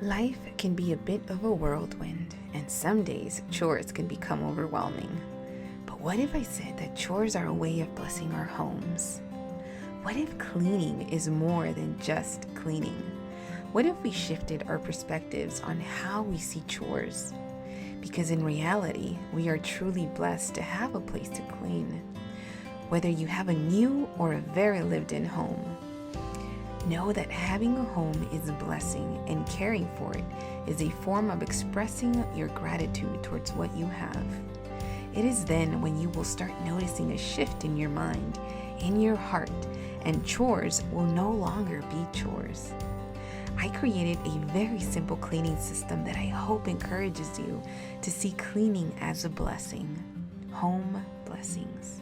Life can be a bit of a whirlwind, and some days chores can become overwhelming. But what if I said that chores are a way of blessing our homes? What if cleaning is more than just cleaning? What if we shifted our perspectives on how we see chores? Because in reality, we are truly blessed to have a place to clean. Whether you have a new or a very lived-in home, know that having a home is a blessing, and caring for it is a form of expressing your gratitude towards what you have. It is then when you will start noticing a shift in your mind, in your heart, and chores will no longer be chores. I created a very simple cleaning system that I hope encourages you to see cleaning as a blessing. Home blessings.